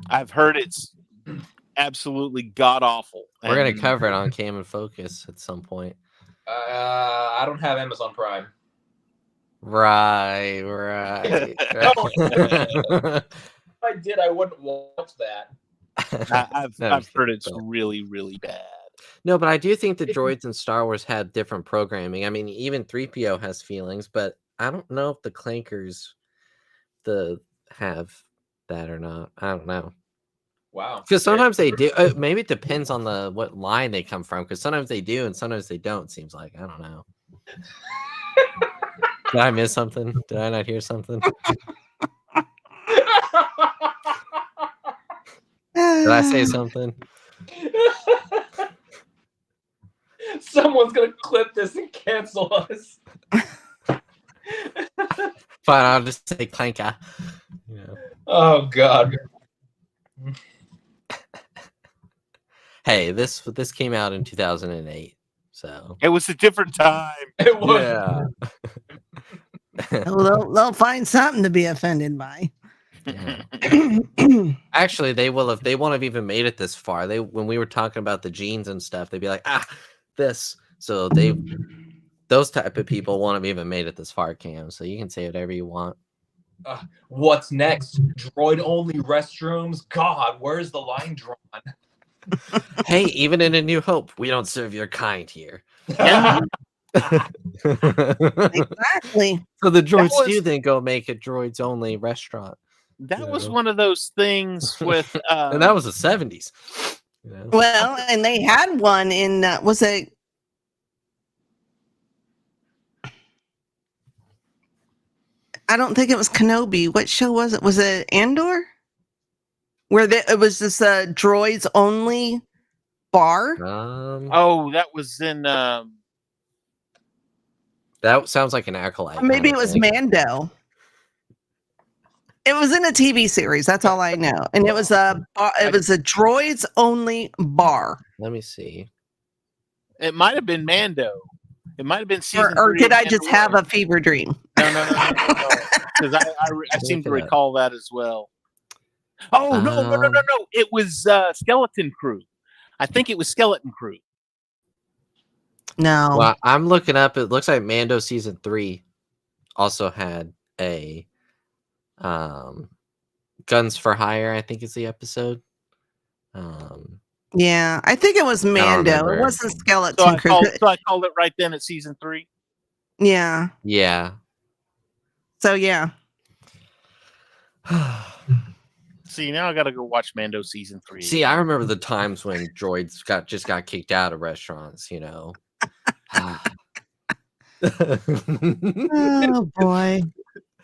I've heard it's absolutely god awful. We're gonna cover it on Cam and Focus at some point. I don't have Amazon Prime. Right. If I did, I wouldn't watch that. I've heard it's really, really bad. No, but I do think the droids in Star Wars had different programming. I mean, even 3PO has feelings, but I don't know if the clankers have that or not. I don't know. Wow. Because sometimes they do. Maybe it depends on what line they come from. Because sometimes they do, and sometimes they don't. Seems like, I don't know. Did I miss something? Did I not hear something? Did I say something? Someone's gonna clip this and cancel us. Fine, I'll just say clanker. Oh god. Hey, this came out in 2008, so It was a different time. It was. yeah. they'll find something to be offended by. Yeah. Actually, they won't have even made it this far. When we were talking about the genes and stuff, they'd be like, this. So those type of people won't have even made it this far, Cam. So you can say whatever you want. What's next? Droid only restrooms? God, where's the line drawn? Hey, even in A New Hope, we don't serve your kind here. Exactly. So the droids was- do then go make a droids only restaurant. That was Yeah. one of those things with And that was the 70s. Well, and they had one in was it? I don't think it was Kenobi. What show was it? Was it Andor? Where it was this droids only bar? oh, that was in that sounds like an acolyte. Or maybe kind it of was thing. Mando. It was in a TV series. That's all I know. And it was a droids only bar. Let me see. it might have been Mando. It might have been season Or 3 did of I just have a fever dream? No. Because I seem to Look it up. recall that as well. Oh no! It was Skeleton Crew. I think it was Skeleton Crew. No. Well, I'm looking up. It looks like Mando season 3 also had a Guns for Hire, I think is the episode. Yeah, I think it was Mando. It remember. wasn't So Skeleton Crew. I called it right then at season 3. Yeah. Yeah. So yeah. See, now I got to go watch Mando season 3. See, I remember the times when droids got kicked out of restaurants, Oh boy.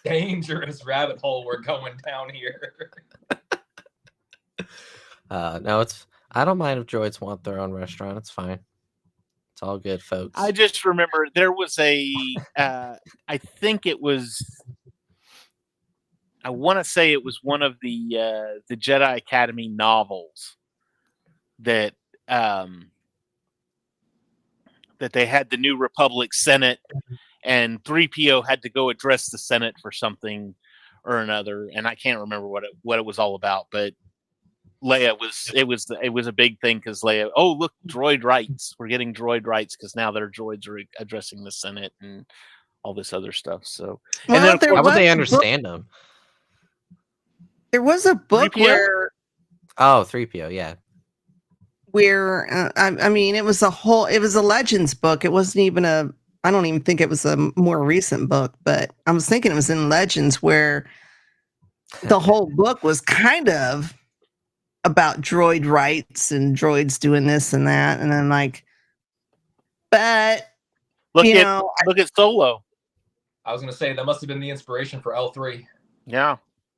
Dangerous rabbit hole we're going down here. No, I don't mind if droids want their own restaurant. It's fine. It's all good, folks. I just remember there was a, I think it was, I want to say it was one of the Jedi Academy novels that that they had the New Republic Senate, and 3PO had to go address the Senate for something or another, and I can't remember what it was all about, but Leia was a big thing because Leia, oh look, droid rights, we're getting droid rights because now their droids are addressing the Senate and all this other stuff. So, Well, and then of there How course, would they was a understand them? There was a book 3PO? Oh, 3PO, yeah. where I mean, it was a Legends book. It wasn't even I don't even think it was a more recent book, but I was thinking it was in Legends where the whole book was kind of about droid rights and droids doing this and that, and then like, but look you at know, look at Solo. I was gonna say that must have been the inspiration for L3. Yeah,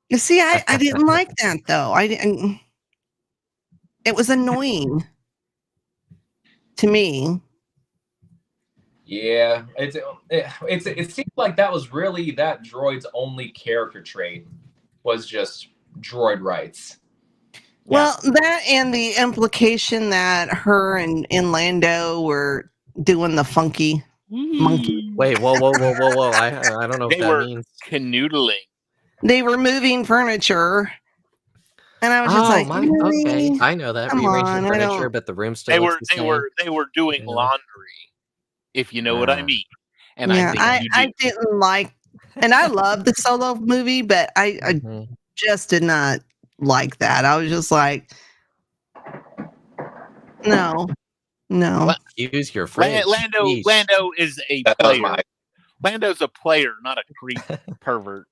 you see, I didn't like that though. I didn't. It was annoying to me. Yeah, it seemed like that was really that droid's only character trait was just droid rights. Well, that and the implication that her and Lando were doing the funky monkey. Wait, whoa. I don't know what They that were means. canoodling. They were moving furniture, and I was just like, really? Okay. I know that. Come Rearranging on, I furniture, don't- but the room still They looks were the they same. were doing Yeah. laundry, if you know what I Ah. mean. And yeah, I think you do. I didn't like, and I love the Solo movie, but I Mhm. just did not like that. I was just like, no. Use your fridge. Lando Yeesh. Lando is a That was player. Lando's a player, not a creep pervert.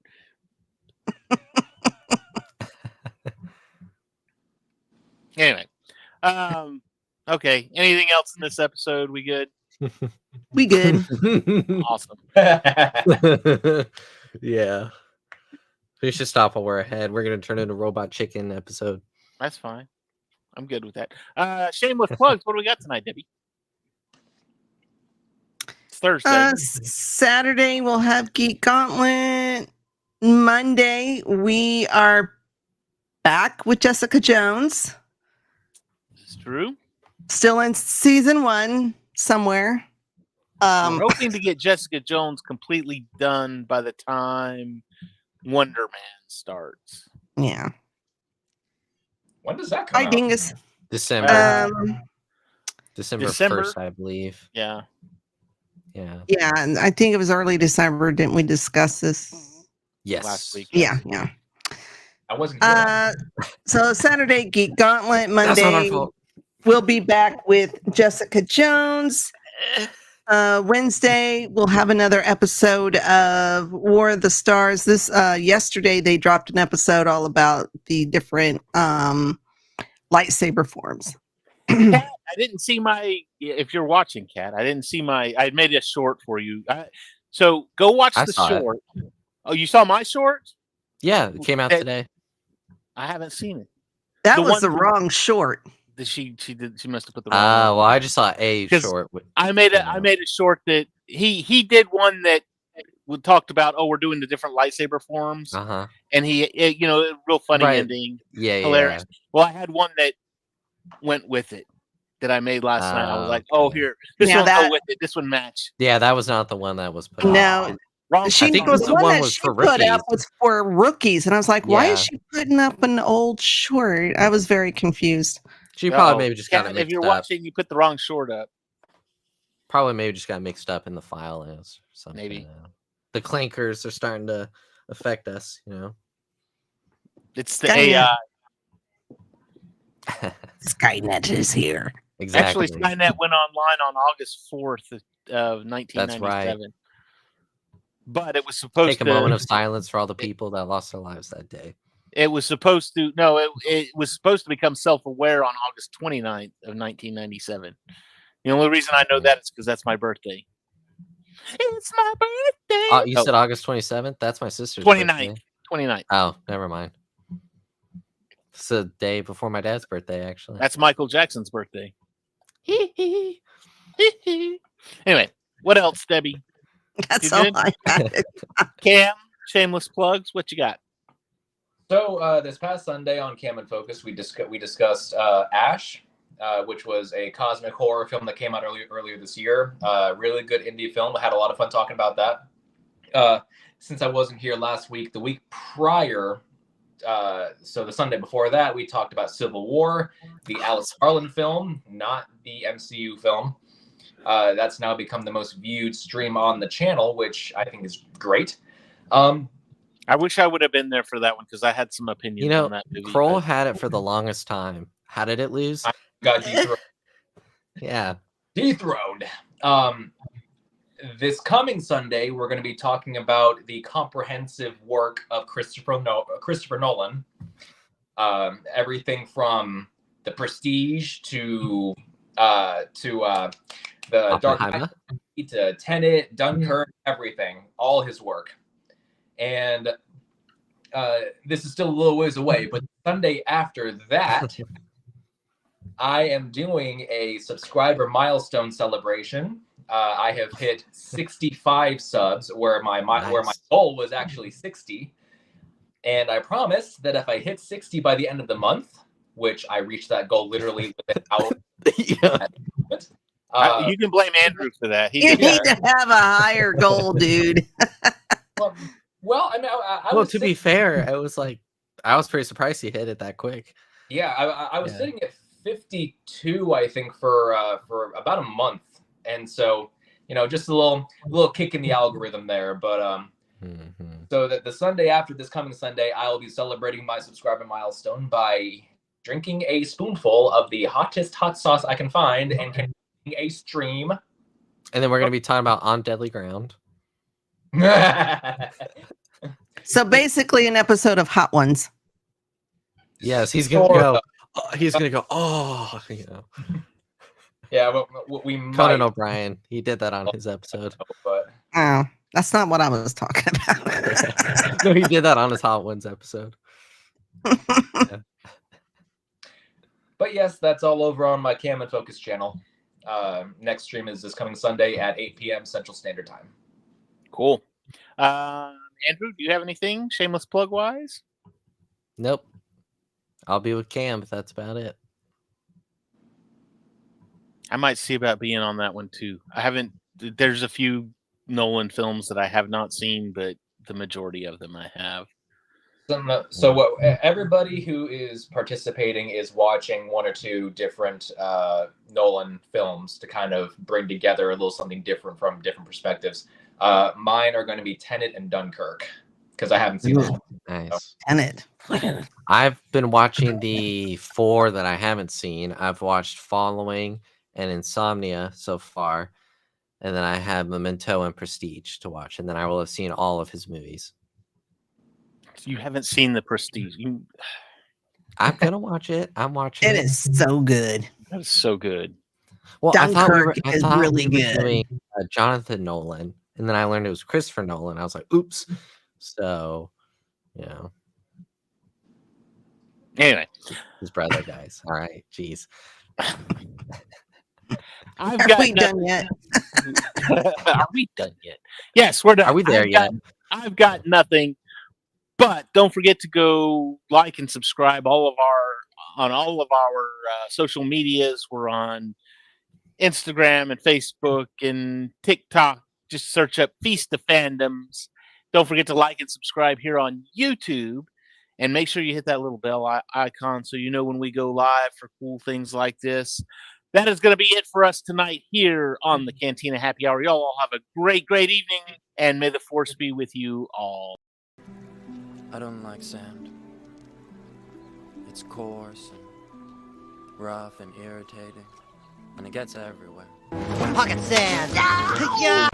Anyway, okay. Anything else in this episode? We good? We good. Awesome. Yeah. We should stop while we're ahead. We're gonna turn into Robot Chicken episode. That's fine. I'm good with that. Shameless plugs. What do we got tonight, Debbie? It's Thursday. Saturday we'll have Geek Gauntlet. Monday we are back with Jessica Jones. This is true. Still in season 1 somewhere. We're hoping to get Jessica Jones completely done by the time Wonder Man starts. Yeah. When does that come Hi, out? Dingus. December. December. 1st, I believe. Yeah. Yeah. Yeah, and I think it was early December. Didn't we discuss this? Yes. Last week. Yeah. I wasn't here. So Saturday, Geek Gauntlet. That's not our Monday, fault. we'll be back with Jessica Jones. Wednesday, we'll have another episode of War of the Stars. This yesterday, they dropped an episode all about the different lightsaber forms. Kat, I didn't see my. If you're watching, Kat, I didn't see my. I made a short for you. So go watch I the saw it. short. Oh, you saw my short? Yeah, it came out today. I haven't seen it. That The was one- the wrong short. She must have put the wrong. Well, I just saw a 'Cause short. I made a short that he did one that we talked about. Oh, we're doing the different lightsaber forms, Uh-huh. and real funny Right. ending, Yeah, hilarious. Well, I had one that went with it that I made last night. I was like, oh, okay. here, this Now one that- go with it. This one match. Yeah, that was not the one that was put out. No, Wrong. she I think was the the one one that was she for put up rookies. was for rookies, and I was like, why is Yeah. she putting up an old short? I was very confused. She No, probably maybe just got Kat, it if mixed you're up. watching, you put the wrong short up. Probably maybe just got mixed up in the file or something. Maybe. The clankers are starting to affect us, It's the Skynet. AI. Skynet is here. Exactly. Actually, Skynet went online on August 4th of 1997. But it was supposed Take a to. moment of silence for all the people that lost their lives that day. It was supposed to. No, it was supposed to become self-aware on August 29th of 1997. The only reason I know that is because that's my birthday. It's my birthday. You said August 27th? That's my sister's 29th. birthday. 29th. Oh, never mind. It's the day before my dad's birthday, actually. That's Michael Jackson's birthday. Anyway, what else, Debbie? That's You all good? I had. Cam, shameless plugs. What you got? So this past Sunday on Cam and Focus, we discussed Ash, which was a cosmic horror film that came out earlier this year. Really good indie film. I had a lot of fun talking about that. Since I wasn't here last week, the week prior, so the Sunday before that, we talked about Civil War, the Alice Garland film, not the MCU film. That's now become the most viewed stream on the channel, which I think is great. I wish I would have been there for that one because I had some opinions on that movie. Kroll had it for the longest time. How did it lose? Got dethroned. Yeah. Dethroned. This coming Sunday, we're going to be talking about the comprehensive work of Christopher Nolan. Everything from The Prestige to the Dark Knight to Tenet, Dunkirk, everything, all his work. And this is still a little ways away, but Sunday after that, I am doing a subscriber milestone celebration. I have hit 65 subs, where my goal was actually 60. And I promised that if I hit 60 by the end of the month, which I reached that goal literally within hours. You can blame Andrew for that. You need to have a higher goal, dude. Well, I mean, I well, was to be fair, it was like I was pretty surprised he hit it that quick. Yeah, I was sitting at 52, I think, for about a month, and so just a little kick in the algorithm there. But so that the Sunday after this coming Sunday, I will be celebrating my subscriber milestone by drinking a spoonful of the hottest hot sauce I can find and conducting a stream. And then we're going to be talking about On Deadly Ground. So basically, an episode of Hot Ones. Yes, he's gonna go. He's gonna go. Oh, Yeah, but we might. Conan O'Brien. He did that on his episode. But Oh, that's not what I was talking about. No, he did that on his Hot Ones episode. Yeah. But yes, that's all over on my Cam and Focus channel. Next stream is this coming Sunday at 8 p.m. Central Standard Time. Cool. Andrew, do you have anything shameless plug wise? Nope. I'll be with Cam, but that's about it. I might see about being on that one too. There's a few Nolan films that I have not seen, but the majority of them I have. So what everybody who is participating is watching one or two different Nolan films to kind of bring together a little something different from different perspectives. Mine are going to be Tenet and Dunkirk because I haven't seen them. Nice. Tenet. I've been watching the 4 that I haven't seen. I've watched Following and Insomnia so far, and then I have Memento and Prestige to watch, and then I will have seen all of his movies. You haven't seen The Prestige. I'm gonna watch it. I'm watching It is so good. That is so good. Well, Dunkirk is really we were good. doing, Jonathan Nolan, and then I learned it was Christopher Nolan. I was like, oops. So, Anyway, his brother, guys. All right, jeez. Are we done yet? Are we done yet? Yes, we're done. Are we there yet? I've got nothing. But don't forget to go like and subscribe on all of our social medias. We're on Instagram and Facebook and TikTok. Just search up Feast of Fandoms. Don't forget to like and subscribe here on YouTube. And make sure you hit that little bell icon so you know when we go live for cool things like this. That is going to be it for us tonight here on the Cantina Happy Hour. Y'all all have a great, great evening. And may the Force be with you all. I don't like sand. It's coarse and rough and irritating, and it gets everywhere. Pocket sand! Yeah!